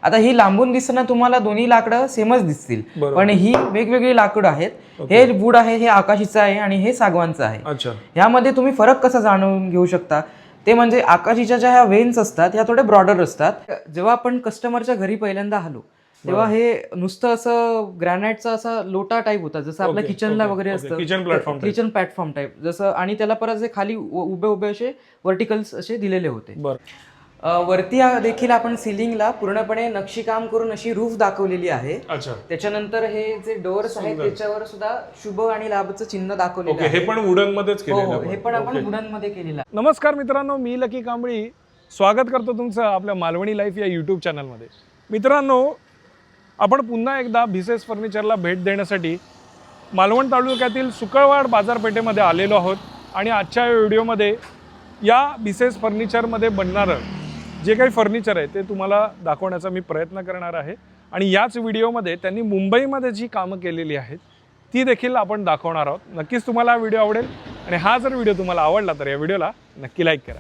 आता ही लांबून दिसताना तुम्हाला दोन्ही लाकडं सेमच दिसतील, पण ही वेगवेगळी लाकडं आहेत. हे वूड आहे, हे आकाशीचं आहे आणि हे सागवानचं आहे. ह्यामध्ये तुम्ही फरक कसा जाणून घेऊ शकता ते म्हणजे आकाशीच्या ज्या ह्या वेन्स असतात ह्या थोड्या ब्रॉडर असतात. जेव्हा आपण कस्टमरच्या घरी पहिल्यांदा आलो तेव्हा हे नुसतं असं ग्रॅनाइटचा असा लोटा टाईप होता, जसं आपल्या किचनला वगैरे असतं, किचन प्लॅटफॉर्म टाईप जसं. आणि त्याला परत जे खाली उभे उभे असे व्हर्टिकल्स असे दिलेले होते. वरती देखील आपण सिलिंगला पूर्णपणे नक्षीकाम करून अशी रूफ दाखवलेली आहे. त्याच्यानंतर हे जे डोअर्स आहेत त्याच्यावर सुद्धा शुभ आणि लाभचं चिन्ह दाखवलेलं आहे. हे पण वुडन मध्येच केलेलं आहे. हे पण आपण वुडन मध्ये केलेलं आहे. नमस्कार मित्रांनो, मी लकी कांबळी स्वागत करतो तुमचं आपल्या मालवणी लाईफ या यूट्यूब चॅनलमध्ये. मित्रांनो, आपण पुन्हा एकदा भिसेस फर्निचरला भेट देण्यासाठी मालवण तालुक्यातील सुकळवाड बाजारपेठेमध्ये आलेलो आहोत. आणि आजच्या व्हिडिओमध्ये या भिसेस फर्निचरमध्ये बनणारं जे काही फर्निचर आहे ते तुम्हाला दाखवण्याचा मी प्रयत्न करणार आहे. आणि याच व्हिडिओमध्ये त्यांनी मुंबईमध्ये जी कामं केलेली आहेत ती देखील आपण दाखवणार आहोत. नक्कीच तुम्हाला हा व्हिडिओ आवडेल आणि हा जर व्हिडिओ तुम्हाला आवडला तर या व्हिडिओला नक्की लाईक करा.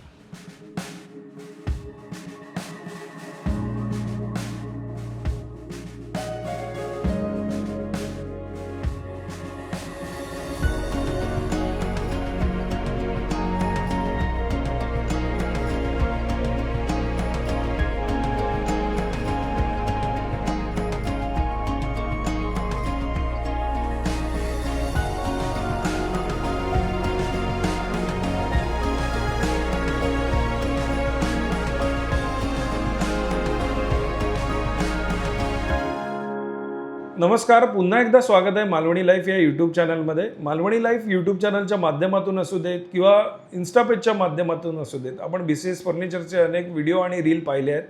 नमस्कार, पुन्हा एकदा स्वागत आहे मालवणी लाईफ या यूट्यूब चॅनलमध्ये. मालवणी लाईफ यूट्यूब चॅनलच्या माध्यमातून असू देत किंवा इन्स्टापेजच्या माध्यमातून असू देत, आपण भिसेस फर्निचरचे अनेक व्हिडिओ आणि रील पाहिले आहेत.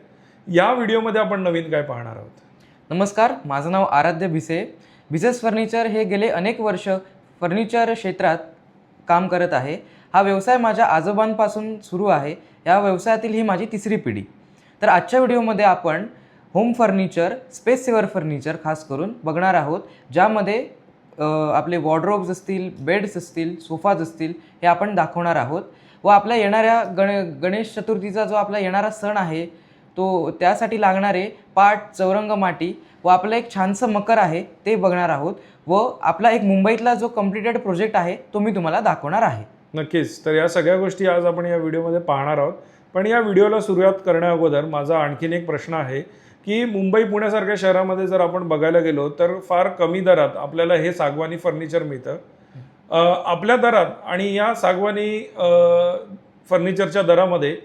या व्हिडिओमध्ये आपण नवीन काय पाहणार आहोत? नमस्कार, माझं नाव आराध्य भिसे. भिसेस फर्निचर हे गेले अनेक वर्ष फर्निचर क्षेत्रात काम करत आहे. हा व्यवसाय माझ्या आजोबांपासून सुरू आहे. या व्यवसायातील ही माझी तिसरी पिढी. तर आजच्या व्हिडिओमध्ये आपण home furniture, space saver furniture खास करून बघणार आहोत, ज्यामध्ये आपले वॉर्डरोब्स असतील, बेड्स असतील, सोफाज असतील, हे आपण दाखवणार आहोत. व आपल्या येणाऱ्या गणेश चतुर्थीचा जो आपला येणारा सण आहे तो त्यासाठी लागणारे पाट, चौरंग माटी व आपलं एक छानसं मकर आहे ते बघणार आहोत. व आपला एक मुंबईतला जो कम्प्लिटेड प्रोजेक्ट आहे तो मी तुम्हाला दाखवणार आहे. नक्कीच. तर या सगळ्या गोष्टी आज आपण या व्हिडिओमध्ये पाहणार आहोत. पण या व्हिडिओला सुरुवात करण्याअगोदर माझा आणखीन एक प्रश्न आहे की मुंबई पुण्यासारख्या शहरामध्ये जर आपण बघायला गेलो तर फार कमी दरात आपल्याला हे सागवानी फर्निचर मिळतं. आपल्या दरात आणि या सागवानी फर्निचरच्या दरामध्ये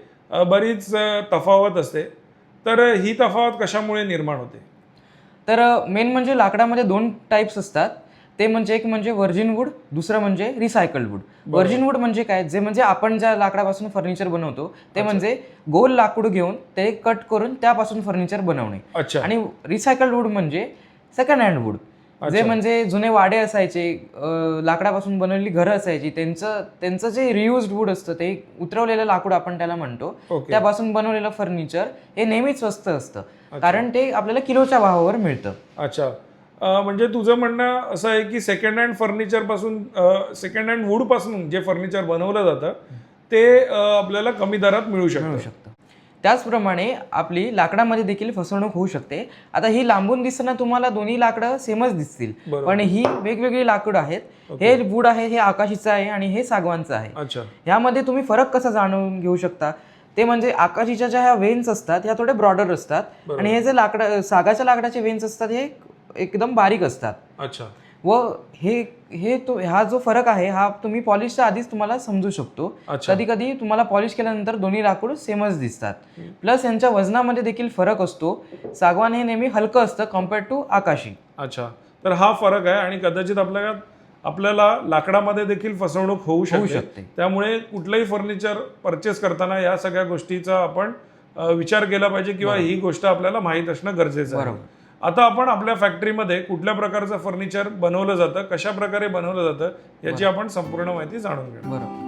बरीच तफावत असते. तर ही तफावत कशामुळे निर्माण होते? तर मेन म्हणजे लाकडामध्ये दोन टाईप्स असतात. ते म्हणजे एक म्हणजे व्हर्जिन वूड, दुसरं म्हणजे रिसायकल्ड वूड. व्हर्जिन वूड म्हणजे काय, जे म्हणजे आपण ज्या लाकडापासून फर्निचर बनवतो ते म्हणजे गोल लाकूड घेऊन ते कट करून त्यापासून फर्निचर बनवणे. आणि रिसायकल्ड वूड म्हणजे सेकंड हँड वूड, जे म्हणजे जुने वाडे असायचे, लाकडापासून बनवलेली घरं असायची, त्यांचं जे रियूज्ड वूड असतं ते उतरवलेलं लाकूड आपण त्याला म्हणतो, त्यापासून बनवलेलं फर्निचर हे नेहमीच स्वस्त असतं, कारण ते आपल्याला किलोच्या भावावर मिळतं. अच्छा, म्हणजे तुझं म्हणणं असं आहे की सेकंड हँड फर्निचर पासून, सेकंड हँड वूड पासून जे फर्निचर बनवलं जातं ते आपल्याला कमी दरात मिळू शकतं. त्याचप्रमाणे आपली लाकडामध्ये देखील फसवणूक होऊ शकते. आता ही लांबून दिसताना तुम्हाला दोन्ही लाकडं सेमच दिसतील, पण ही वेगवेगळी लाकूड आहेत. हे वूड आहे, हे आकाशीचं आहे आणि हे सागवानचं आहे. ह्यामध्ये तुम्ही फरक कसा जाणून घेऊ शकता ते म्हणजे आकाशीच्या ज्या ह्या वेन्स असतात ह्या थोड्या ब्रॉडर असतात आणि हे जे सागाच्या लाकडाचे वेन्स असतात हे एकदम बारीक असतात. व हा जो फरक आहे हा तुम्ही पॉलिशच्या आधीच तुम्हाला समजू शकतो. कधी कधी तुम्हाला पॉलिश केल्यानंतर दोन्ही लाकूड सेमच दिसतात. प्लस यांच्या वजनामध्ये देखील फरक असतो. सागवान हे नेहमी हलकं असतं कम्पेअर्ड टू आकाशी. अच्छा, तर हा फरक आहे आणि कदाचित आपल्याला लाकडामध्ये देखील फसवणूक होऊ शकते. त्यामुळे कुठलंही फर्निचर परचेस करताना या सगळ्या गोष्टीचा आपण विचार केला पाहिजे किंवा ही गोष्ट आपल्याला माहीत असणं गरजेचं आहे. आता आपण आपल्या फॅक्टरीमध्ये कुठल्या प्रकारचं फर्निचर बनवलं जातं, कशा प्रकारे बनवलं जातं याची आपण संपूर्ण माहिती जाणून घेऊ. बरोबर.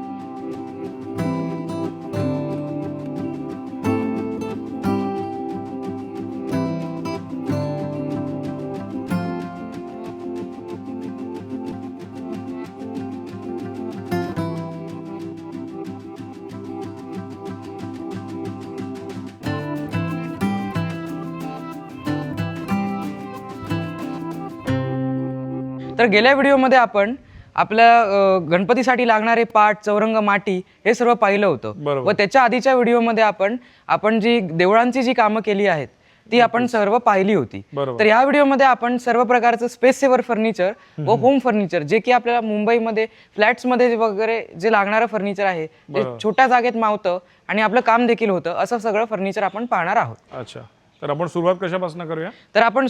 तर गेल्या व्हिडिओमध्ये आपण आपल्या गणपतीसाठी लागणारे पाट, चौरंग, माटी हे सर्व पाहिलं होतं. बरोबर. व त्याच्या आधीच्या व्हिडिओमध्ये आपण जी देवळांची जी कामं केली आहेत ती आपण सर्व पाहिली होती. बरोबर. तर या व्हिडिओमध्ये आपण सर्व प्रकारचं स्पेस सेवर फर्निचर व होम फर्निचर जे की आपल्याला मुंबईमध्ये फ्लॅट्समध्ये वगैरे जे लागणारं फर्निचर आहे ते छोट्या जागेत मावतं आणि आपलं काम देखील होतं असं सगळं फर्निचर आपण पाहणार आहोत. अच्छा, तर आपण सुरुवात कशापासून करूया? तर आपण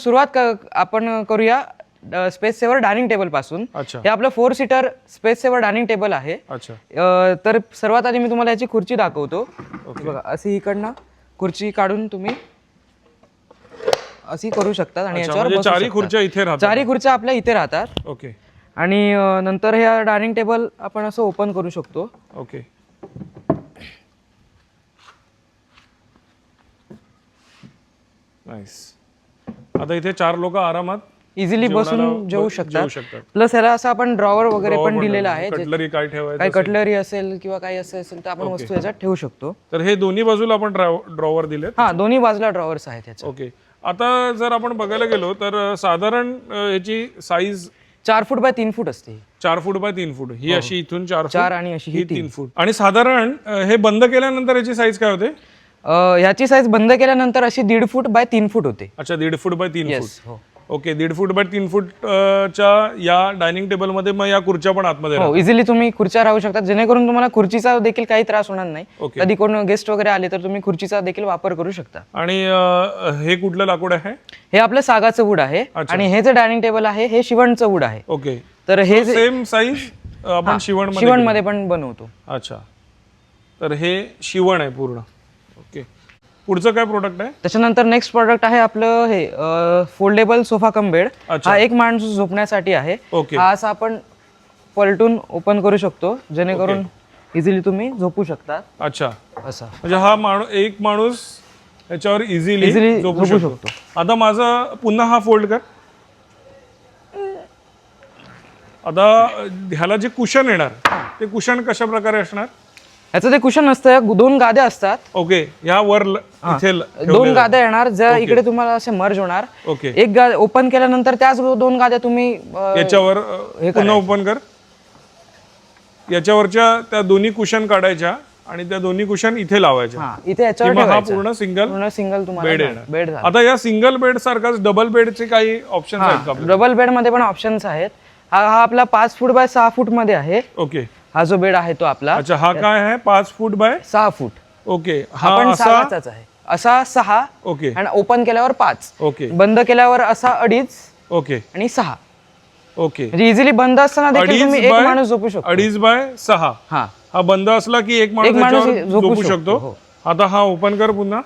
आपण करूया स्पेस सेवर डायनिंग टेबल पासून. अच्छा. हे आपलं 4 seater space saver dining table आहे. अच्छा. तर सर्वात आधी मी तुम्हाला याची खुर्ची दाखवतो. बघा, अशी इकडनं खुर्ची काढून तुम्ही अशी करू शकतात आणि याच्यावर म्हणजे बसू चारी शकतात. खुर्च्या इथे राहतात. चारी खुर्च्या आपल्या इथे राहतात. ओके. आणि नंतर हे डायनिंग टेबल आपण असं ओपन करू शकतो. ओके. नाईस. आता इथे 4 लोक आरामात इझिली बसून जेवू जेवू शकतात. प्लस याला असं आपण ड्रॉवर वगैरे पण दिलेला आहे. कटलरी काय ठेवायचं काही कटलरी असेल किंवा काही असेल तर आपण वस्तू याच्यात ठेवू शकतो. तर हे दोन्ही बाजूला आपण ड्रॉवर दिलेत. हा, दोन्ही बाजूला ड्रॉवर्स आहेत याचे. ओके. आता जर आपण बघायला गेलो तर साधारण याची साईज 4 फूट बाय 3 फूट असते. 4 फूट बाय 3 फूट. ही अशी इथून 4 4 आणि अशी ही 3 फूट. आणि साधारण हे बंद केल्यानंतर याची साईज काय होते? ह्याची साईज बंद केल्यानंतर अशी 1.5 फूट बाय 3 फूट होते. अच्छा, 1.5 फूट बाय 3 फूट. हो. ओके. 1.5 फूट बाय 3 फूट च्या या डायनिंग टेबल मध्ये मग या खुर्च्या पण आतमध्ये हो, इझिली तुम्ही खुर्च्या राहू शकतात जेणेकरून तुम्हाला खुर्चीचा देखील काही त्रास होणार नाही. ओके. कधी कोण गेस्ट वगैरे आले तर तुम्ही खुर्चीचा देखील वापर करू शकता. आणि हे कुठलं लाकूड आहे? हे आपलं सागाचं वूड आहे आणि हे जे डायनिंग टेबल आहे हे शिवणचं वूड आहे. ओके. तर हे सेम साईज आपण शिवणमध्ये पण बनवतो. अच्छा, तर हे शिवण आहे पूर्ण. ओके. पुढचं काय प्रोडक्ट आहे? त्याच्यानंतर नेक्स्ट प्रोडक्ट आहे आपलं हे फोल्डेबल सोफा कम बेड. हा एक माणूस झोपण्यासाठी आहे. ओके. हा असा आपण पलटून ओपन करू शकतो जेणेकरून इझिली तुम्ही झोपू शकता. अच्छा, असा म्हणजे हा एक माणूस याच्यावर इझिली झोपू शकतो. आता माझं पुन्हा हा फोल्ड कर. आता ह्याला जे कुशन येणार ते कुशन कशा प्रकारे असणार? याचं ते कुशन नसतं, 2 गाद्या असतात. ओके. ह्या वर इथे 2 गाद्या येणार ज्या इकडे तुम्हाला असे मर्ज होणार. ओके. एक गाद्या ओपन केल्यानंतर त्याच 2 गाद्या तुम्ही याच्यावर पुन्हा ओपन कर. याच्यावरच्या त्या दोन्ही कुशन काढायच्या आणि त्या दोन्ही कुशन इथे लावायच्या. इथे याच्यावर हा पूर्ण सिंगल तुम्हाला बेड येणार. बेड. आता या सिंगल बेड सारखाच डबल बेडचे काही ऑप्शन आहेत का? डबल बेड मध्ये पण ऑप्शन्स आहेत. हा आपला 5 फूट बाय 6 फूट मध्ये आहे. ओके. हा जो बेड आहे तो आपला. अच्छा, हा काय आहे? 5 फूट बाय 6 फूट. ओके. हा पण सागाचाच आहे. असा 6. ओके. आणि ओपन केल्यावर 5. ओके. बंद केल्यावर असा 2.5. ओके. आणि 6. ओके. म्हणजे इझिली बंद असताना देखील तुम्ही एक माणूस झोपू शकतो. 2.5 बाय 6. हा बंद असला की एक माणूस याच्यावर झोपू शकतो. आता हा ओपन कर पुन्हा.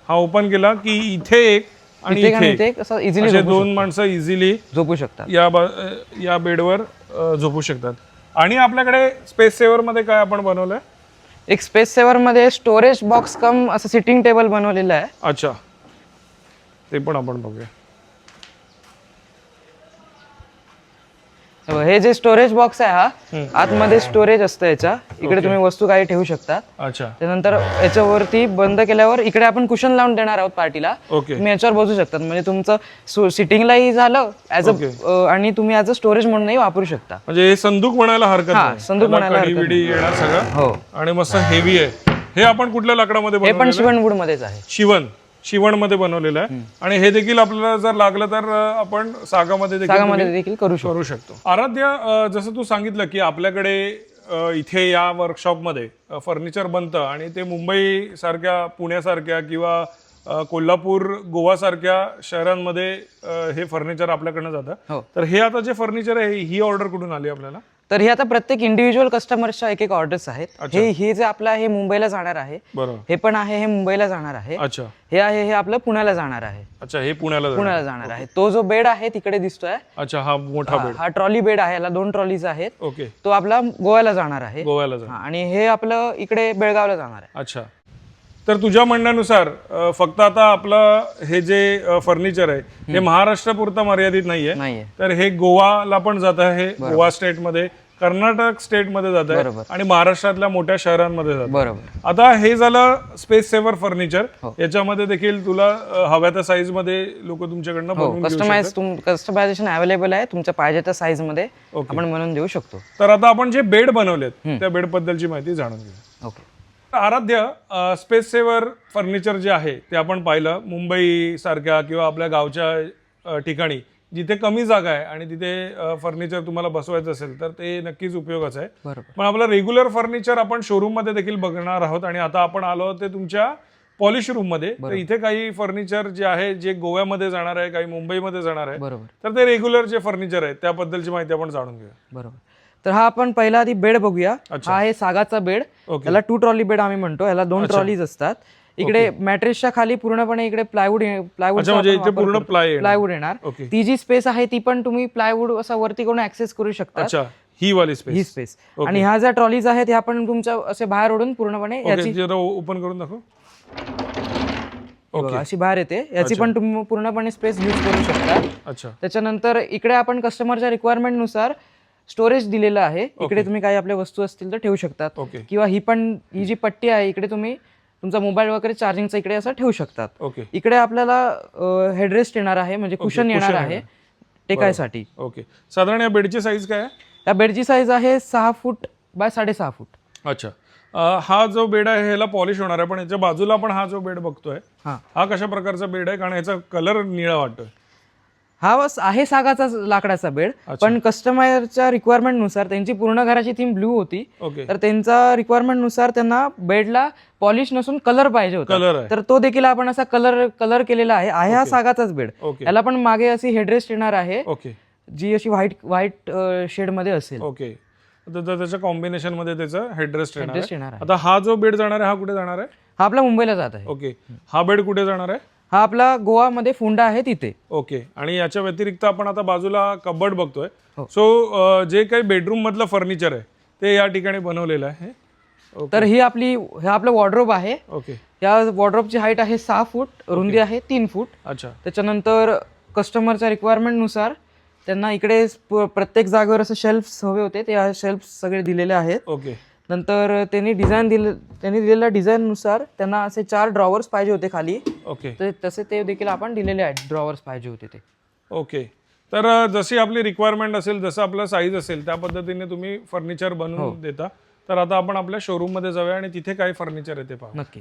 हा ओपन केला की इथे एक आणि इथे असं इझिली असे 2 माणसं इझिली झोपू शकतात. या बेडवर झोपू शकतात. आणि आपल्याकडे स्पेस सेवर मध्ये काय आपण बनवलंय? एक स्पेस सेवर मध्ये स्टोरेज बॉक्स कम असं सिटिंग टेबल बनवलेलं आहे. अच्छा, ते पण आपण बघूया. हे जे स्टोरेज बॉक्स आहे हा आतमध्ये स्टोरेज असतं याच्या. इकडे तुम्ही वस्तू काही ठेवू शकता. अच्छा. त्यानंतर याच्यावरती बंद केल्यावर इकडे आपण कुशन लावून देणार आहोत पार्टीला. ओके. तुम्ही याच्यावर बसू शकतात म्हणजे तुमचं सिटिंगलाही झालं ऍज आणि तुम्ही ऍज अ स्टोरेज म्हणूनही वापरू शकता. म्हणजे हे संदूक म्हणायला हरकत नाही. संदूक म्हणायला हरकत नाही. येणार सगळं. हो. आणि मस्त हेवी आहे. हे आपण कुठल्या लाकडामध्ये हे पण शिवण वूड मध्येच आहे. शिवण मध्ये बनवलेलं आहे. आणि हे देखील आपल्याला जर लागलं तर आपण सागामध्ये देखील करू शकतो. आराध्य, जसं तू सांगितलं की आपल्याकडे इथे या वर्कशॉपमध्ये फर्निचर बनतं आणि ते मुंबई सारख्या, पुण्यासारख्या किंवा कोल्हापूर, गोवा सारख्या शहरांमध्ये हे फर्निचर आपल्याकडनं जातं. तर हे आता जे फर्निचर आहे ही ऑर्डर कुठून आली आपल्याला? तर हे आता प्रत्येक इंडिव्हिज्युअल कस्टमर्सच्या एक ऑर्डर्स आहेत. हे जे आपलं आहे मुंबईला जाणार आहे. हे पण आहे हे मुंबईला जाणार आहे. अच्छा. हे आहे हे आपलं पुण्याला जाणार आहे. अच्छा, हे पुण्याला जाणार आहे. तो जो बेड आहे तिकडे दिसतोय. अच्छा, हा मोठा बेड. हा ट्रॉली बेड आहे. याला 2 ट्रॉलीज आहेत. ओके. तो आपला गोव्याला जाणार आहे. गोव्याला. आणि हे आपलं इकडे बेळगावला जाणार आहे. अच्छा. तर तुझ्या म्हणण्यानुसार फक्त आता आपलं हे जे फर्निचर आहे हे महाराष्ट्रापुरतं मर्यादित नाहीये. तर हे गोवाला पण जात आहे. गोवा स्टेटमध्ये कर्नाटक स्टेटमध्ये जात आहे बरोबर. आणि महाराष्ट्रातल्या मोठ्या शहरांमध्ये जात आहे. बरोबर. आता हे झालं स्पेस सेव्हर फर्निचर. हो. याच्यामध्ये देखील तुला हव्या त्या साईज मध्ये लोक तुमच्याकडनं हो, बनवून देऊ शकतात. कस्टमायझेशन अवेलेबल आहे तुमच्या पाहिजे त्या साईज मध्ये ओके. आपण बनवून देऊ शकतो. तर आता आपण जे बेड बनवलेत त्या बेड बद्दलची माहिती जाणून घेऊ. ओके. आराध्य, स्पेस सेव्हर फर्निचर जे आहे ते आपण पाहिलं मुंबई सारख्या किंवा आपल्या गावच्या ठिकाणी जिथे कमी जागा आहे आणि तिथे फर्निचर तुम्हाला बसवायचं असेल तर ते नक्कीच उपयोगाचं आहे. बरोबर. पण आपलं रेग्युलर फर्निचर आपण शोरूम मध्ये देखील बघणार आहोत आणि आता आपण आलो ते तुमच्या पॉलिश रूम मध्ये. तर इथे काही फर्निचर जे आहे जे गोव्यामध्ये जाणार आहे, काही मुंबईमध्ये जाणार आहे, बरोबर. तर ते रेग्युलर जे फर्निचर आहे त्याबद्दलची माहिती आपण जाणून घेऊया. बरोबर. तर हा आपण पहिला आधी बेड बघूया. हा आहे सागाचा बेड. ओके. याला 2 ट्रॉली बेड आम्ही म्हणतो. याला 2 ट्रॉलीज असतात. इकडे मॅट्रेसच्या खाली पूर्णपणे इकडे प्लायवूड म्हणजे इथे पूर्ण प्लायवूड येणार. ओके. ती जी स्पेस आहे ती पण तुम्ही प्लायवूड असा वरती करून ऍक्सेस करू शकता. अच्छा, ही वाली स्पेस. ही स्पेस. आणि ह्या ज्या ट्रॉलीज आहेत ह्या पण तुमच्या असे बाहेर ओढून पूर्णपणे याची ओपन करून दाखव. बघा, अशी बाहेर येते. याची पण तुम्ही पूर्णपणे स्पेस यूज करू शकता. अच्छा. त्याच्यानंतर इकडे आपण कस्टमरच्या रिक्वायरमेंट नुसार स्टोरेज दिलेलं आहे. इकडे तुम्ही काही आपल्या वस्तू असतील तर ठेवू शकतात. ओके. किंवा ही जी पट्टी आहे इकडे तुम्ही तुमचा मोबाईल वगैरे चार्जिंगचा इकडे असं ठेवू शकतात. ओके. इकडे आपल्याला हेडरेस्ट येणार आहे म्हणजे कुशन येणार आहे टेकायसाठी. ओके. साधारण या बेडची साईज काय आहे? या बेडची साईज आहे 6 फूट बाय 6.5 फूट. अच्छा. हा जो बेड आहे ह्याला पॉलिश होणार आहे, पण याच्या बाजूला आपण हा जो बेड बघतोय हा कशा प्रकारचा बेड आहे? कारण याचा कलर निळा वाटतोय. हा आहे सागाचा लाकडाचा बेड, पण कस्टमरच्या रिक्वायरमेंट नुसार त्यांची पूर्ण घराची थीम ब्लू होती. ओके. तर त्यांचा रिक्वायरमेंट नुसार त्यांना बेडला पॉलिश नसून कलर पाहिजे होता. कलर आहे. तर तो देखील आपण असा कलर केलेला आहे. हा सागाचाच बेड. ओके. याला पण मागे अशी हेडरेस्ट येणार आहे ओके. जी अशी व्हाईट शेड मध्ये असेल. ओके. तर त्याच्या कॉम्बिनेशन मध्ये त्याचं हेडरेस्ट येणार येणार आहे. आहे. आता हा जो बेड जाणार आहे हा कुठे जाणार आहे? हा आपला मुंबईला जात आहे. ओके. हा बेड कुठे जाणार आहे? हा आपला गोवामध्ये फुंडा आहे तिथे. ओके. आणि याच्या व्यतिरिक्त आपण आता बाजूला कबर्ड बघतोय. हो. सो जे काही बेडरूम मधलं फर्निचर आहे ते या ठिकाणी बनवलेलं आहे. तर हे आपलं वॉर्डरोब आहे. ओके. या वॉर्डरोबची हाईट आहे 6 फूट, रुंदी आहे 3 फूट. अच्छा. त्याच्यानंतर कस्टमरच्या रिक्वायरमेंट नुसार त्यांना इकडे प्रत्येक जागेवर असं शेल्फ हवे होते, ते शेल्फ सगळे दिलेले आहेत. ओके. नंतर त्यांनी दिलेल्या डिझाईन नुसार त्यांना असे 4 ड्रॉवर्स पाहिजे होते खाली. ओके. तर तसे ते देखील आपण दिलेले आहेत. ड्रॉवर्स पाहिजे होते ते. ओके. तर जशी आपली रिक्वायरमेंट असेल, जसं आपलं साईज असेल त्या पद्धतीने तुम्ही फर्निचर बनवून देता. तर आता आपण आपल्या शोरूम मध्ये जाऊया आणि तिथे काय फर्निचर आहे ते पाहू. नक्की.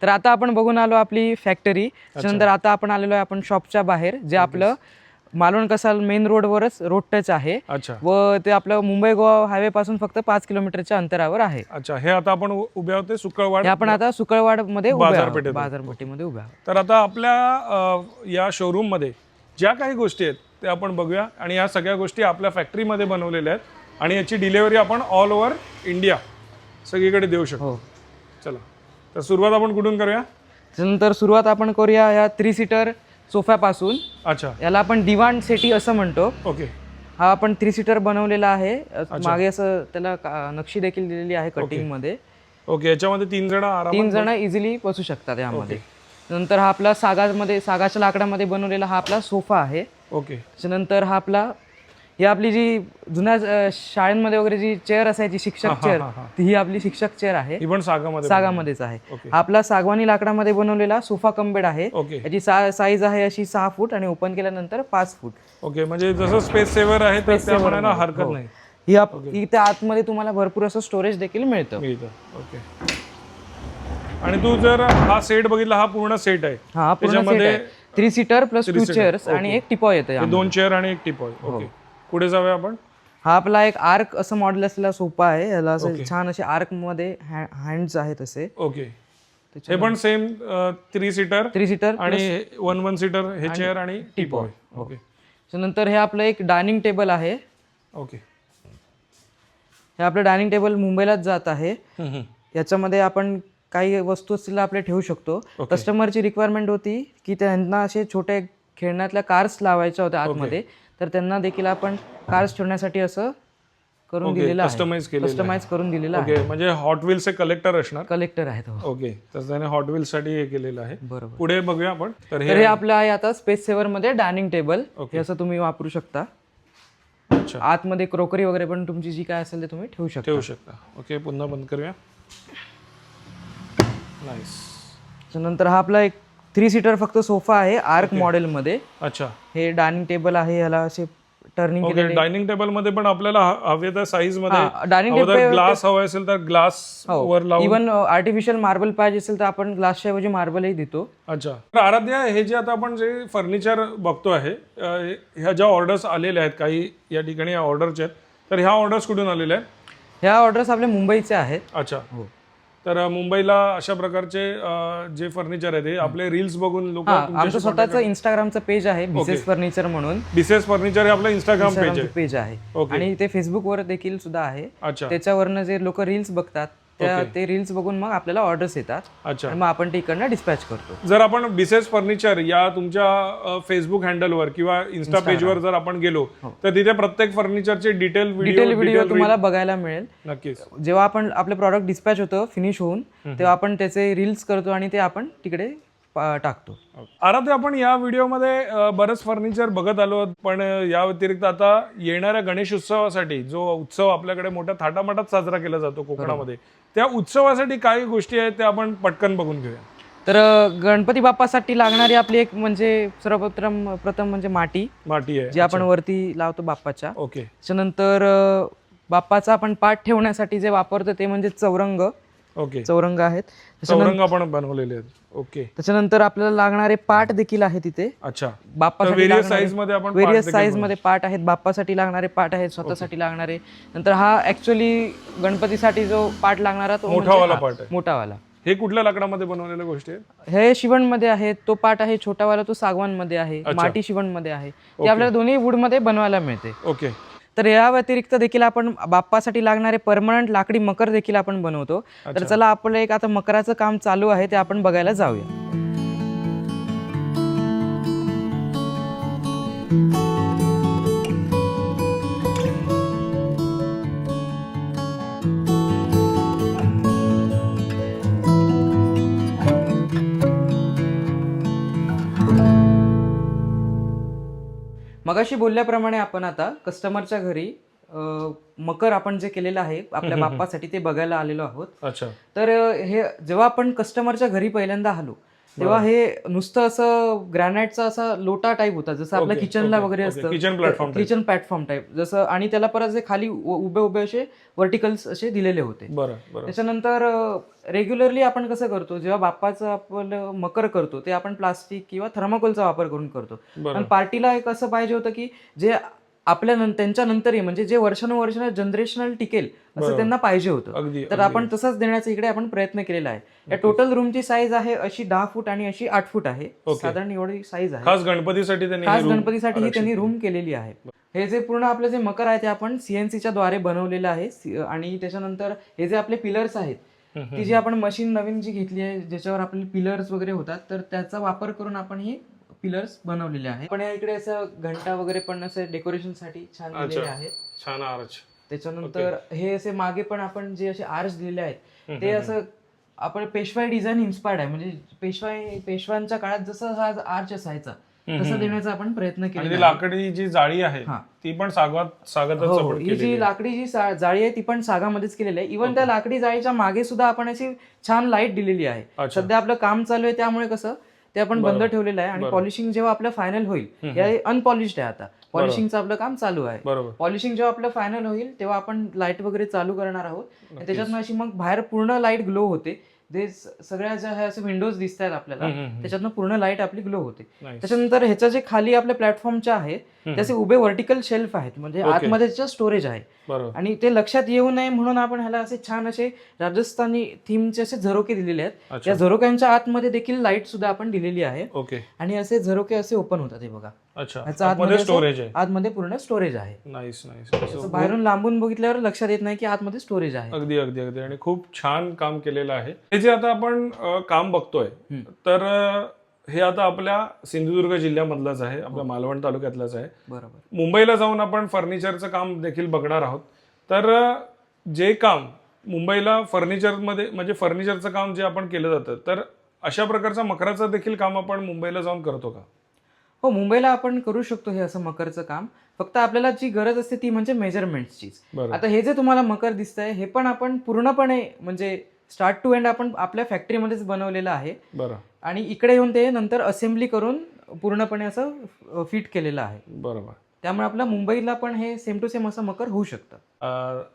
तर आता आपण बघून आलो आपली फॅक्टरी. त्यानंतर आता आपण आलेलो आहे आपण शॉपच्या बाहेर, जे आपलं मालवण कसाल मेन रोडवरच रोड टच आहे. अच्छा. व ते आपलं मुंबई गोवा हायवे पासून फक्त 5 किलोमीटरच्या अंतरावर आहे. अच्छा. हे आता आपण उभे होते सुकळवाड. हे आपण आता सुकळवाड मध्ये बाजारपेठेत. बाजारपेठेमध्ये उभे आहोत. तर आता आपल्या या शोरूम मध्ये ज्या काही गोष्टी आहेत ते आपण बघूया आणि या सगळ्या गोष्टी आपल्या फॅक्टरीमध्ये बनवलेल्या आहेत आणि याची डिलिव्हरी आपण ऑल ओव्हर इंडिया सगळीकडे देऊ शकतो. चला, तर सुरुवात आपण कुठून करूया? त्यानंतर सुरुवात आपण करूया या 3 सीटर सोफ्यापासून. अच्छा. याला आपण दिवाण सेटी असं म्हणतो. ओके. हा आपण 3 सीटर बनवलेला आहे. मागे असं त्याला नक्षी देखील दिलेली आहे कटिंग मध्ये. ओके. याच्यामध्ये 3 जण आरामात 3 जण इझिली बसू शकतात यामध्ये. नंतर हा आपला सागाच्या लाकडामध्ये बनवलेला हा आपला सोफा आहे. ओके. त्याच्यानंतर ही आपली जी जुन्या शाळेमध्ये वगैरे जी चेअर असायची शिक्षक चेअर, ही आपली शिक्षक चेअर आहे. ही पण सागामध्येच आहे. हा आपला सागवानी लाकडामध्ये बनवलेला सोफा कम बेड आहे. ओके. याची साईज आहे अशी 6 फूट आणि ओपन केल्यानंतर 5 फूट. ओके. म्हणजे जसं स्पेस सेव्हर आहे तर त्या म्हणायला हरकत नाही. ही त्या आतमध्ये तुम्हाला भरपूर असं स्टोरेज देखील मिळतं. ओके. आणि तू जर हा सेट बघितला, हा पूर्ण सेट आहे. हा पूर्ण सेट आहे. 3 सीटर प्लस 2 चेअर्स आणि एक टिपॉय येतं. 2 चेअर आणि एक टिपॉय. ओके. पुढे जाऊया आपण. हा आपला एक आर्क असं मॉडेल असलेला सोफा आहे. याला असं छान असे आर्क मध्ये हँड्स आहेत असे. ओके. हे पण सेम 3 सीटर आणि 1 सीटर हे चेअर आणि टिपॉय. ओके. त्यानंतर हे आपलं एक डायनिंग टेबल आहे. ओके. हे आपलं डायनिंग टेबल मुंबईलाच जात आहे. याच्यामध्ये आपण काही वस्तू असतील आपले ठेवू शकतो. कस्टमरची रिक्वायरमेंट होती की त्यांना असे छोटे खेळण्यातल्या कार्स लावायच्या होत्या आतमध्ये, तर त्यांना देखील आपण कार्स ठेवण्यासाठी असं करून दिलेलं आहे. कस्टमाइज करून दिलेलं आहे. ओके. म्हणजे हॉट व्हील्सचे कलेक्टर असणार. कलेक्टर आहेत. ओके. तर त्याने हॉट व्हील्स साठी हे केलेलं आहे. बरोबर. पुढे बघूया आपण. तर हे आपलं आहे आता स्पेस सेव्हर मध्ये डायनिंग टेबल. हे असं तुम्ही वापरू शकता. अच्छा, आतमध्ये क्रोकरी वगैरे पण तुमची जी काय असेल ते तुम्ही ठेवू शकता. ठेवू शकता. ओके, पुन्हा बंद करूया. नाईस. त्याच्यानंतर हा आपला एक 3 सीटर फक्त सोफा आहे आर्क मॉडेलमध्ये. अच्छा, हे डायनिंग टेबल आहे, याला असे टर्निंग ओके. केलेले. डायनिंग टेबल मध्ये पण आपल्याला हवे त्या साईज मध्ये डायनिंग हवं तर टेबल ग्लास हवा असेल तर ग्लास वर लावून. इवन आर्टिफिशियल मार्बल पाहिजे असेल तर आपण ग्लासच्या ऐवजी मार्बलही देतो. अच्छा, तर आराध्या, हे जे आता आपण जे फर्निचर बघतो आहे, ह्या ज्या ऑर्डर्स आलेल्या आहेत काही या ठिकाणी या ऑर्डरच्या आहेत, तर ह्या ऑर्डर्स कुठून आलेल्या आहेत? ह्या ऑर्डर्स आपल्या मुंबईचे आहेत. अच्छा, हो. तर मुंबईला अशा प्रकारचे जे फर्निचर आहे ते आपले रील्स बघून लोक आमचं स्वतःचं इंस्टाग्रामचं पेज आहे बिसेस फर्निचर म्हणून. बिसेस फर्निचर हे आपलं इंस्टाग्राम पेज आहे. पेज आहे आणि ते फेसबुकवर देखील सुद्धा आहे. अच्छा, त्याच्यावरनं जे लोक रील्स बघतात ते रील्स बघून मग आपल्याला ऑर्डर्स येतात. अच्छा. आणि मग आपण ते इकडनं डिस्पॅच करतो. जर आपण बिसेस फर्निचर या तुमच्या फेसबुक हँडलवर किंवा इन्स्टा पेजवर जर आपण गेलो तर तिथे प्रत्येक फर्निचरचे डिटेल व्हिडिओ तुम्हाला बघायला मिळेल. नक्कीच. जेव्हा आपण आपलं प्रॉडक्ट डिस्पॅच होतं फिनिश होऊन तेव्हा आपण त्याचे रील्स करतो आणि ते आपण तिकडे टाकतो. आराध्या, आपण या व्हिडिओमध्ये बरंच फर्निचर बघत आलो, पण या व्यतिरिक्त आता येणाऱ्या गणेश उत्सवासाठी जो उत्सव आपल्याकडे मोठ्या थाटामाटात साजरा केला जातो कोकणामध्ये, त्या उत्सवासाठी काही गोष्टी आहेत त्या आपण पटकन बघून घेऊया. तर गणपती बाप्पासाठी लागणारी आपली एक म्हणजे सर्वप्रथम म्हणजे माती आहे जी आपण वरती लावतो बाप्पाच्या. ओके. त्याच्यानंतर बाप्पाचा आपण पाठ ठेवण्यासाठी जे वापरतो ते म्हणजे चौरंग. ओके, चौरंग आहेत. चौरंग आपण बनवलेले आहेत. ओके. त्याच्यानंतर आपल्याला लागणारे पाट देखील आहे तिथे. अच्छा, बाप्पासाठी वेरियस साईज मध्ये आपण वेरियस साईज मध्ये पाट आहेत. बाप्पासाठी लागणारे पाट आहेत, स्वतःसाठी लागणारे. नंतर हा ऍक्च्युअली गणपतीसाठी जो पाट लागणारा तो मोठावाला पाट आहे. मोठावाला. हे कुठल्या लाकडामध्ये बनवलेल्या गोष्टी आहेत? हे शिवणमध्ये आहे. तो पाट आहे छोटावाला, तो सागवानमध्ये आहे. माटी शिवणमध्ये आहे. ते आपल्याला दोन्ही वूड मध्ये बनवायला मिळते. ओके. तर या व्यतिरिक्त देखील आपण बाप्पासाठी लागणारे परमनंट लाकडी मकर देखील आपण बनवतो. तर चला आपलं एक आता मकराचं काम चालू आहे ते आपण बघायला जाऊया. मगाशी बोलल्याप्रमाणे आपण आता कस्टमरच्या घरी मकर आपण जे केलेलं आहे आपल्या बाप्पासाठी ते बघायला आलेलो आहोत. अच्छा. तर हे जेव्हा आपण कस्टमरच्या घरी पहिल्यांदा आलो तेव्हा हे नुसतं असं ग्रॅनाइटचा असा लोटा टाईप होता, जसं आपल्या किचनला वगैरे असतं, किचन प्लॅटफॉर्म टाईप जसं. आणि त्याला परत जे खाली उभे उभे असे वर्टिकल्स असे दिलेले होते. त्याच्यानंतर रेग्युलरली आपण कसं करतो, जेव्हा बाप्पाचं आपलं मकर करतो ते आपण प्लास्टिक किंवा थर्माकोलचा वापर करून करतो. पण पार्टीला एक असं पाहिजे होतं की जे आपल्या त्यांच्या नंतरही म्हणजे जे वर्षानुवर्षानं जनरेशनल टिकेल असं त्यांना पाहिजे होतं. तर आपण तसंच देण्याचा इकडे आपण प्रयत्न केलेला आहे. या टोटल रूमची साईज आहे अशी 10 फूट आणि अशी 8 फूट आहे. साधारण एवढी साईज आहे. खास गणपतीसाठी ही त्यांनी रूम केलेली आहे. हे जे पूर्ण आपले जे मकर आहे ते आपण सीएनसीच्या द्वारे बनवलेलं आहे. आणि त्याच्यानंतर हे जे आपले पिलर्स आहेत ती जी आपण मशीन नवीन जी घेतली आहे ज्याच्यावर आपले पिलर्स वगैरे होतात, तर त्याचा वापर करून आपण हे पिलर्स बनवलेले आहेत. पण या इकडे असं घंटा वगैरे पण असे डेकोरेशन साठी छान दिलेले आहेत. छान आर्च. त्याच्यानंतर हे असे मागे पण आपण जे असे आर्च दिलेले आहेत ते असं आपण पेशवाई डिझाईन इन्स्पायर्ड आहे. म्हणजे पेशव्यांच्या काळात जसं हा आर्च असायचा तसं देण्याचा आपण प्रयत्न केला. लाकडी जी जाळी आहे ती पण सागातच. ही जी लाकडी जी जाळी आहे ती पण सागामध्येच केलेली आहे. इव्हन त्या लाकडी जाळीच्या मागे सुद्धा आपण अशी छान लाईट दिलेली आहे. सध्या आपलं काम चालू आहे त्यामुळे कसं ते आपण बंद ठेवलेलं आहे. आणि पॉलिशिंग जेव्हा आपलं फायनल होईल, हे अनपॉलिश्ड आहे आता, पॉलिशिंगचं आपलं काम चालू आहे. पॉलिशिंग जेव्हा आपलं फायनल होईल तेव्हा आपण लाईट वगैरे चालू करणार आहोत. त्याच्यातनं अशी मग बाहेर पूर्ण लाईट ग्लो होते. जे सगळ्या ज्या असे विंडोज दिसत आहेत आपल्याला त्याच्यातनं पूर्ण लाईट आपली ग्लो होते. त्याच्यानंतर ह्याच्या जे खाली आपल्या प्लॅटफॉर्मच्या आहेत त्याचे उभे व्हर्टिकल शेल्फ आहेत, म्हणजे आतमध्ये स्टोरेज आहे. आणि ते लक्षात येऊ नये म्हणून आपण ह्याला असे छान असे राजस्थानी थीमचे असे झरोके दिलेले आहेत. त्या झरोक्यांच्या आतमध्ये देखील लाईट सुद्धा आपण दिलेली आहे. आणि असे झरोके असे ओपन होतात. हे बघा, आतमध्ये पूर्ण स्टोरेज आहे. बाहेरून लांबून बघितल्यावर लक्षात येत नाही की आतमध्ये स्टोरेज आहे. अगदी अगदी अगदी. आणि खूप छान काम केलेलं आहे. हे जे आता आपण काम बघतोय तर हे आता आपल्या सिंधुदुर्ग जिल्ह्यामधलंच आहे, आपल्या मालवण तालुक्यातलंच आहे. बरोबर. मुंबईला जाऊन आपण फर्निचरचं काम देखील बघणार आहोत. तर जे काम मुंबईला फर्निचरमध्ये म्हणजे फर्निचरचं काम जे आपण केलं जातं, तर अशा प्रकारचं मकराचं देखील काम आपण मुंबईला जाऊन करतो का? हो, मुंबईला आपण करू शकतो हे असं मकरचं काम. फक्त आपल्याला जी गरज असते ती म्हणजे मेजरमेंट्सचीच. बरं. आता हे जे तुम्हाला मकर दिसतंय हे पण आपण पूर्णपणे म्हणजे स्टार्ट टू एंड आपण आपल्या फॅक्टरीमध्येच बनवलेलं आहे बरं. आणि इकडे येऊन ते नंतर असेंब्ली करून पूर्णपणे असं फिट केलेलं आहे. बरोबर. त्यामुळे आपल्या मुंबईला पण हे सेम टू सेम असं मकर होऊ शकतं.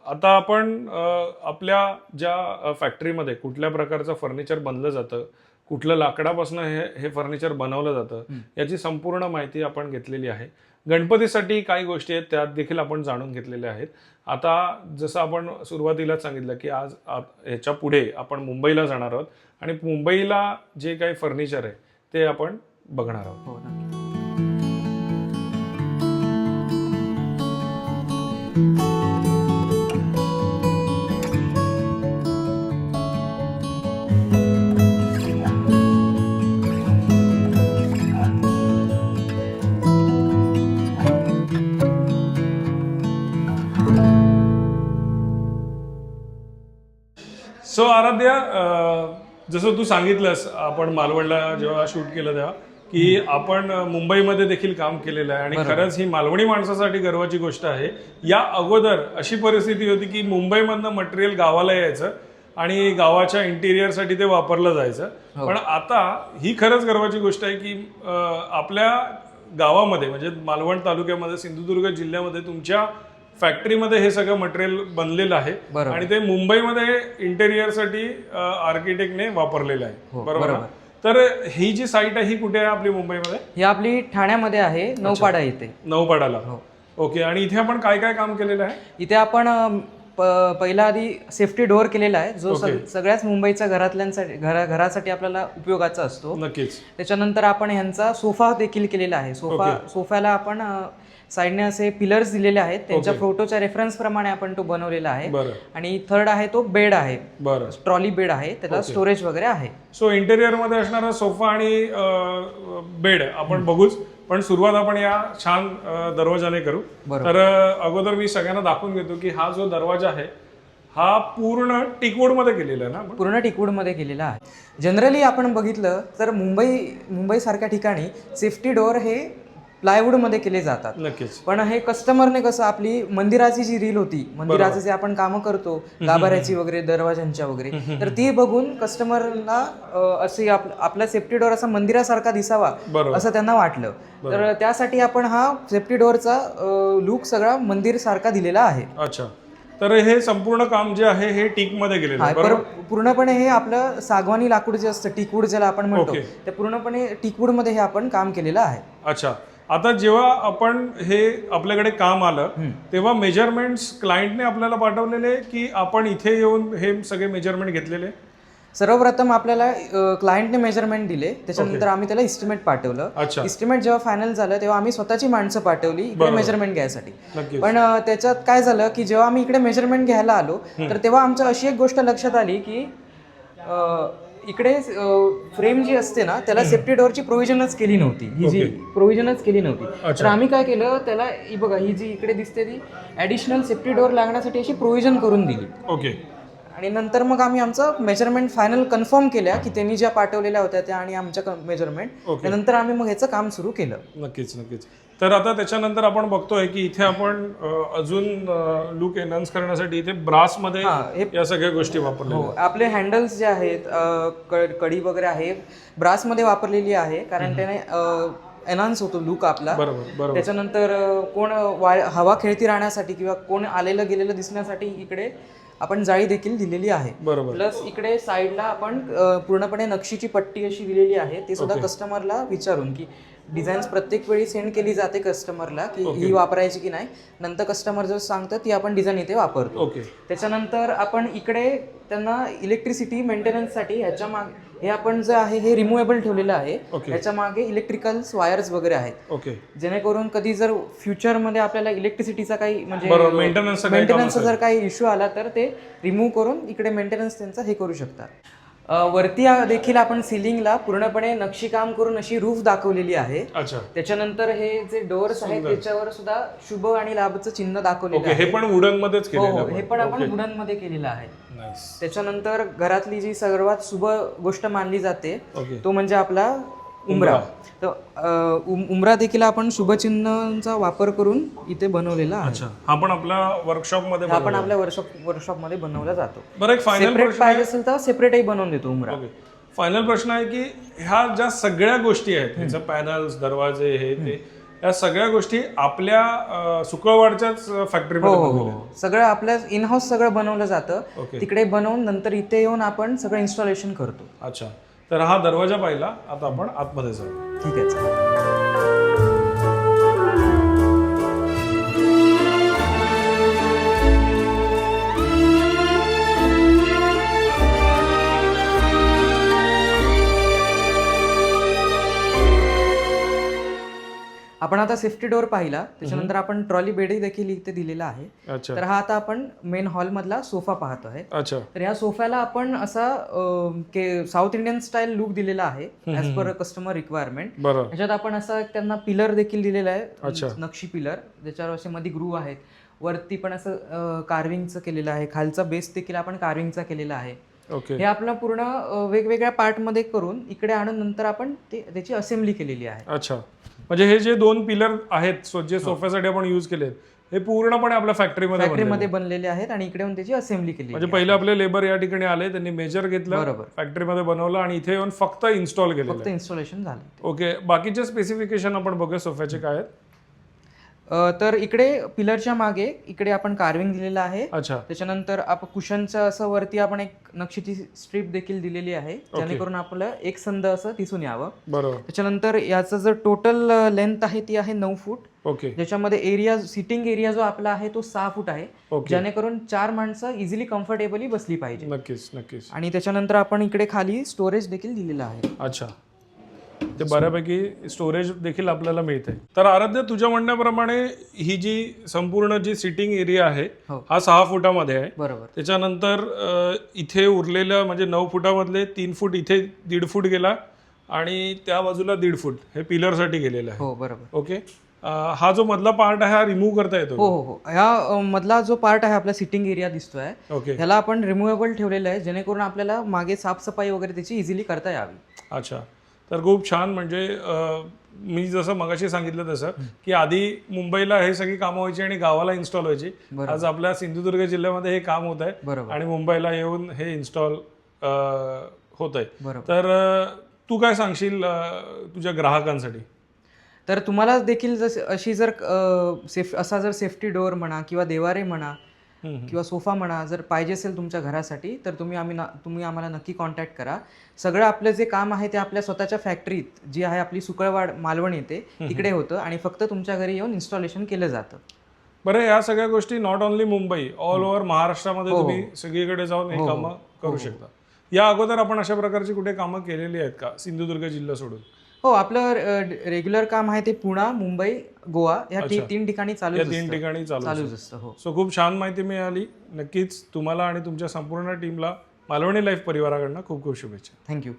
आता आपण आपल्या ज्या फॅक्टरीमध्ये कुठल्या प्रकारचं फर्निचर बनलं जातं, कुठल्या लाकडापासून हे फर्निचर बनवलं जातं याची संपूर्ण माहिती आपण घेतलेली आहे. गणपतीसाठी काही गोष्टी आहेत त्यात देखील आपण जाणून घेतलेल्या आहेत. आता जसं आपण सुरुवातीलाच सांगितलं की आज ह्याच्या पुढे आपण मुंबईला जाणार आहोत आणि मुंबईला जे काही फर्निचर आहे ते आपण बघणार आहोत. हो, नक्की. सो आराध्या, जसं तू सांगितलंस आपण मालवणला जेव्हा शूट केलं तेव्हा की आपण मुंबईमध्ये देखील काम केलेलं आहे आणि खरंच ही मालवणी माणसासाठी गर्वाची गोष्ट आहे. या अगोदर अशी परिस्थिती होती की मुंबईमधनं मटेरियल गावाला यायचं आणि गावाच्या इंटिरियरसाठी ते वापरलं जायचं. पण आता ही खरंच गर्वाची गोष्ट आहे की आपल्या गावामध्ये म्हणजे मालवण तालुक्यामध्ये सिंधुदुर्ग जिल्ह्यामध्ये तुमच्या फॅक्टरीमध्ये हे सगळं मटेरियल बनलेलं आहे आणि ते मुंबईमध्ये इंटेरियरसाठी आर्किटेक्टने वापरलेलं आहे. बरोबर ना? तर ही जी साईट आहे ही कुठे आहे आपली मुंबईमध्ये? ही आपली ठाण्यामध्ये आहे, नौपाडा इथे. नौपाडाला. ओके. आणि इथे आपण काय काय काम केलेलं आहे? इथे आपण पहिला आधी सेफ्टी डोअर केलेला आहे जो सगळ्याच मुंबईच्या घरातल्यांसाठी घरासाठी आपल्याला उपयोगाचा असतो. नक्कीच. त्याच्यानंतर आपण ह्यांचा सोफा देखील केलेला आहे. सोफ्याला आपण साईडने असे पिलर्स दिलेले आहेत, त्यांच्या फोटोच्या रेफरन्स प्रमाणे आपण तो बनवलेला आहे. आणि थर्ड आहे तो बेड आहे, ट्रॉली बेड आहे, त्याला स्टोरेज वगैरे आहे. सो इंटेरियर मध्ये असणारा सोफा आणि बेड आपण बघूच, पण सुरुवात आपण या छान दरवाजाने करू. तर अगोदर मी सगळ्यांना दाखवून घेतो की हा जो दरवाजा आहे हा पूर्ण टिकवूड मध्ये केलेला आहे ना? पूर्ण टिकवूड मध्ये केलेला आहे. जनरली आपण बघितलं तर मुंबई सारख्या ठिकाणी सेफ्टी डोअर हे प्लायवूड मध्ये केले जातात. नक्कीच. पण हे कस्टमरने कसं आपली मंदिराची जी रील होती, मंदिराचं जे आपण कामं करतो गाभाऱ्याची वगैरे दरवाजांच्या वगैरे, तर ती बघून कस्टमरला असे आपला सेफ्टी डोअर असा मंदिरासारखा दिसावा असं त्यांना वाटलं. तर त्यासाठी आपण हा सेफ्टी डोअरचा लुक सगळा मंदिर सारखा दिलेला आहे. अच्छा. तर हे संपूर्ण काम जे आहे हे टीक मध्ये केलेलं आहे. पूर्णपणे हे आपलं सागवानी लाकूड जे असतं, टीकवूड ज्याला आपण म्हणतो, ते पूर्णपणे टीकवूड मध्ये हे आपण काम केलेलं आहे. अच्छा. आता जेव्हा आपण हे आपल्याकडे काम आलं तेव्हा मेजरमेंट्स क्लायंटने आपल्याला पाठवलेले की आपण इथे येऊन हे सगळे मेजरमेंट घेतलेले? सर्वप्रथम आपल्याला क्लायंटने मेजरमेंट दिले, त्याच्यानंतर आम्ही त्याला इस्टिमेट पाठवलं. इस्टिमेट जेव्हा फायनल झालं तेव्हा आम्ही स्वतःची माणसं पाठवली इकडे मेजरमेंट घ्यायसाठी. पण त्याच्यात काय झालं की जेव्हा आम्ही इकडे मेजरमेंट घ्यायला आलो तर तेव्हा आमच्या अशी एक गोष्ट लक्षात आली की इकडे फ्रेम जी असते ना त्याला सेफ्टी डोअरची प्रोव्हिजनच केली नव्हती. ही जी प्रोव्हिजनच केली नव्हती, तर आम्ही काय केलं, त्याला ही बघा ही जी इकडे दिसते ती ऍडिशनल सेफ्टी डोअर लागण्यासाठी अशी प्रोव्हिजन करून दिली. ओके. आणि नंतर मग आम्ही आमचं मेजरमेंट फायनल कन्फर्म केल्या की त्यांनी ज्या पाठवलेल्या होत्या त्या आणि आमच्या मेजरमेंट, त्यानंतर आम्ही मग ह्याचं काम सुरू केलं. नक्कीच नक्कीच. तर आता त्याच्यानंतर आपण बघतोय की इथे आपण अजून लुक एनहान्स करण्यासाठी इथे ब्रास मध्ये या सगळ्या गोष्टी वापरल्या. आपले हँडल्स जे आहेत, कडी वगैरे आहे, ब्रास मध्ये वापरलेली आहे कारण त्याने एनहान्स होतो लुक आपला. त्याच्यानंतर कोण हवा खेळती राहण्यासाठी किंवा कोण आलेलं गेलेलं दिसण्यासाठी इकडे आपण जाळी देखील दिलेली आहे. प्लस इकडे साईडला आपण पूर्णपणे नक्षीची पट्टी अशी दिलेली आहे, ते सुद्धा कस्टमरला विचारून की डिझाईन्स प्रत्येक वेळी सेंड केली जाते कस्टमरला की ही वापरायची की नाही, नंतर कस्टमर जर सांगतं ती आपण डिझाईन इथे वापरतो. त्याच्यानंतर आपण इकडे त्यांना इलेक्ट्रिसिटी मेंटेनन्ससाठी ह्याच्या मागे हे आपण जे आहे हे रिमुवेबल ठेवलेलं आहे. ह्याच्या मागे इलेक्ट्रिकल्स वायर्स वगैरे आहेत, जेणेकरून कधी जर फ्युचरमध्ये आपल्याला इलेक्ट्रिसिटीचा काही म्हणजे मेंटेनन्सचा जर काही इश्यू आला तर ते रिमूव्ह करून इकडे मेंटेनन्स त्यांचा हे करू शकतात. वरती देखील आपण सिलिंगला पूर्णपणे नक्षीकाम करून अशी रूफ दाखवलेली आहे. त्याच्यानंतर हे जे डोअर्स आहेत त्याच्यावर सुद्धा शुभ आणि लाभचं चिन्ह दाखवलेलं आहे. हे पण वुडन मध्येच केलेलं आहे. हे पण आपण वुडन मध्ये केलेलं आहे. त्याच्यानंतर घरातली जी सर्वात शुभ गोष्ट मानली जाते तो म्हणजे आपला उमरा. तर उमरा देखील आपण शुभचिन्हांचा वापर करून इथे बनवलेला आहे. अच्छा, हा पण आपल्या वर्कशॉपमध्ये हा पण आपल्या वर्कशॉपमध्ये बनवला जातो. बरं, एक फायनल सेपरेट पाहिजे असेल तर सेपरेटही बनवून देतो उमरा. फायनल प्रश्न आहे की ह्या ज्या सगळ्या गोष्टी आहेत, ह्याचं पॅनल्स, दरवाजे, हे ते, या सगळ्या गोष्टी आपल्या सुकळवाडच्याच फॅक्टरीमध्ये बनवल्या? सगळं आपल्या इन हाऊस सगळं बनवलं जातं. ओके. तिकडे बनवून नंतर इथे येऊन आपण सगळं इन्स्टॉलेशन करतो. अच्छा, तर हा दरवाजा पाहिला, आता आपण आतमध्ये जाऊ. ठीक आहे, चालेल. आपण आता सेफ्टी डोअर पाहिला, त्याच्यानंतर आपण ट्रॉली बेडही देखील इथे दिलेला आहे. अच्छा. तर हा आता आपण मेन हॉल मधला सोफा पाहतो आहे. अच्छा. तर ह्या सोफ्याला आपण असा साऊथ इंडियन स्टाईल लुक दिलेला आहे ॲज पर कस्टमर रिक्वायरमेंट. बरं. ह्याच्यात आपण असा त्यांना पिलर देखील दिलेला अच्छा. आहे, नक्षी पिलर, ज्याच्यावर असे मध्ये ग्रूव्ह आहेत. वरती पण असं कार्विंगचं केलेलं आहे. खालचा बेस देखील आपण कार्विंगचा केलेला आहे. ओके. हे आपलं पूर्ण वेगवेगळ्या पार्टमध्ये करून इकडे आणून नंतर आपण त्याची असेंब्ली केलेली आहे. अच्छा, म्हणजे हे जे 2 पिलर आहेत जे सोफ्यासाठी आपण यूज केले, हे पूर्णपणे आपल्या फॅक्टरीमध्ये बनलेले आहेत आणि इकडे येऊन त्याची असेंब्ली केली. म्हणजे पहिले आपले लेबर या ठिकाणी आले, त्यांनी मेजर घेतलं, बरोबर, फॅक्टरीमध्ये बनवलं आणि इथे येऊन फक्त इन्स्टॉल केलं, फक्त इन्स्टॉलेशन झालं. ओके. बाकीचे स्पेसिफिकेशन आपण बघूया सोफ्याचे काय आहेत. तर इकडे पिलरच्या मागे इकडे आपण कार्विंग दिलेलं आहे. अच्छा. त्याच्यानंतर आपण कुशनचं असं वरती आपण एक नक्षीची स्ट्रीप देखील दिलेली आहे, जेणेकरून आपलं एक संद असं दिसून यावं. बरोबर. त्याच्यानंतर याचं जर टोटल लेंथ आहे ती आहे 9 फूट. ओके. ज्याच्यामध्ये एरिया, सिटिंग एरिया जो आपला आहे तो 6 फूट आहे, जेणेकरून 4 माणसं इझिली कम्फर्टेबली बसली पाहिजे. नक्कीच नक्कीच. आणि त्याच्यानंतर आपण इकडे खाली स्टोरेज देखील दिलेलं आहे. अच्छा, ते बऱ्यापैकी स्टोरेज देखील आपल्याला मिळते. तर आराध्य, तुझ्या म्हणण्याप्रमाणे ही जी संपूर्ण जी सिटिंग एरिया आहे हा 6 फुटामध्ये आहे. बरोबर. त्याच्यानंतर इथे उरलेलं म्हणजे 9 फुटामधले 3 फूट इथे 1.5 फूट गेला आणि त्या बाजूला 1.5 फूट हे पिलरसाठी गेलेलं आहे. हो, बरोबर. ओके. हा जो मधला पार्ट आहे हा रिमूव्ह करता येतो? हो हो, ह्या मधला जो पार्ट आहे आपला सिटिंग एरिया दिसतोय, ओके, ह्याला आपण रिमूव्हेबल ठेवलेलं आहे, जेणेकरून आपल्याला मागे साफसफाई वगैरे त्याची इझिली करता यावी. अच्छा, तर खूप छान. म्हणजे मी जसं मगाशी सांगितलं तसं की आधी मुंबईला हे सगळी कामं व्हायची आणि गावाला इन्स्टॉल व्हायची. आज आपल्या सिंधुदुर्ग जिल्ह्यामध्ये हे काम होत आहे आणि मुंबईला येऊन हे इन्स्टॉल होत आहे. तर तू काय सांगशील तुझ्या ग्राहकांसाठी? तर तुम्हाला देखील अशी जर असा जर सेफ्टी डोअर म्हणा किंवा देवारे म्हणा किंवा सोफा म्हणा जर पाहिजे असेल तुमच्या घरासाठी, तर तुम्ही आम्हाला नक्की कॉन्टॅक्ट करा. सगळं आपलं जे काम आहे ते आपल्या स्वतःच्या फॅक्टरीत जी आहे आपली सुकळवाड मालवण येते तिकडे होतं आणि फक्त तुमच्या घरी येऊन इन्स्टॉलेशन केलं जातं. बरं, या सगळ्या गोष्टी not only Mumbai, all over महाराष्ट्रामध्ये तुम्ही सगळीकडे जाऊन हे कामं करू शकता. या अगोदर आपण अशा प्रकारची कुठे कामं केलेली आहेत का सिंधुदुर्ग जिल्हा सोडून? हो, आपलं रेग्युलर काम आहे ते पुणे, मुंबई, गोवा या 3 ठिकाणी चालूच असतं. हो. सो खूप छान माहिती मिळाली. नक्कीच तुम्हाला आणि तुमच्या संपूर्ण टीमला मालवणी लाईफ परिवाराकडनं खूप खूप शुभेच्छा. थँक्यू.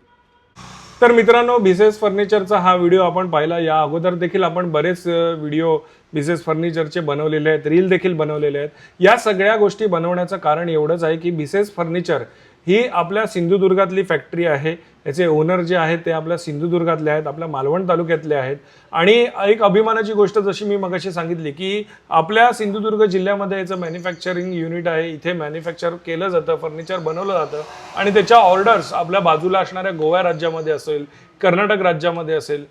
तर मित्रांनो, भिसेस फर्निचरचा हा व्हिडिओ आपण पाहिला. या अगोदर देखील आपण बरेच व्हिडिओ भिसेस फर्निचरचे बनवलेले आहेत, रील देखील बनवलेले आहेत. या सगळ्या गोष्टी बनवण्याचं कारण एवढंच आहे की भिसेस फर्निचर ही आपल्या सिंधुदुर्गातली फॅक्टरी आहे. याचे ओनर जे आहेत ते आपल्या सिंधुदुर्गातले आहेत, आपल्या मालवण तालुक्यातले आहेत. आणि एक अभिमानाची गोष्ट जशी मी मगाशी सांगितली की आपल्या सिंधुदुर्ग जिल्ह्यामध्ये याचं मॅन्युफॅक्चरिंग युनिट आहे. इथे मॅन्युफॅक्चर केलं जातं, फर्निचर बनवलं जातं आणि त्याच्या ऑर्डर्स आपल्या बाजूला असणाऱ्या गोवा राज्यामध्ये असेल, कर्नाटक राज्यामध्ये असेल,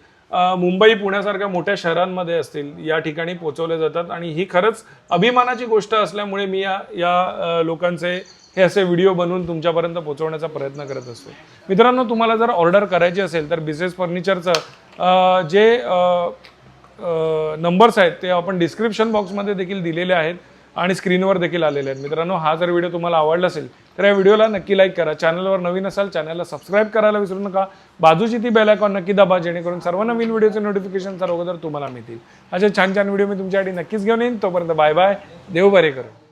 मुंबई पुण्यासारख्या मोठ्या शहरांमध्ये असतील, या ठिकाणी पोहोचवले जातात. आणि ही खरंच अभिमानाची गोष्ट असल्यामुळे मी या लोकांचे हे असे व्हिडिओ बनवून तुमच्यापर्यंत पोहोचवण्याचा प्रयत्न करत असतो. मित्रांनो, तुम्हाला जर ऑर्डर करायची असेल तर भिसेस फर्निचरचं जे नंबर्स आहेत ते आपण डिस्क्रिप्शन बॉक्समध्ये देखील दिलेले आहेत आणि स्क्रीनवर देखील आलेले आहेत. मित्रांनो, हा जर व्हिडिओ तुम्हाला आवडला असेल तर या व्हिडिओला नक्की लाईक करा. चॅनलवर नवीन असाल चॅनलला सबस्क्राईब करायला विसरू नका. बाजूची ती बेल आयकॉन नक्की दाबा, जेणेकरून सर्व नवीन व्हिडिओचे नोटिफिकेशन अगोदर तुम्हाला मिळतील. असे छान छान व्हिडिओ मी तुमच्यासाठी नक्कीच घेऊन येईन. तोपर्यंत बाय बाय. देव बरे करो.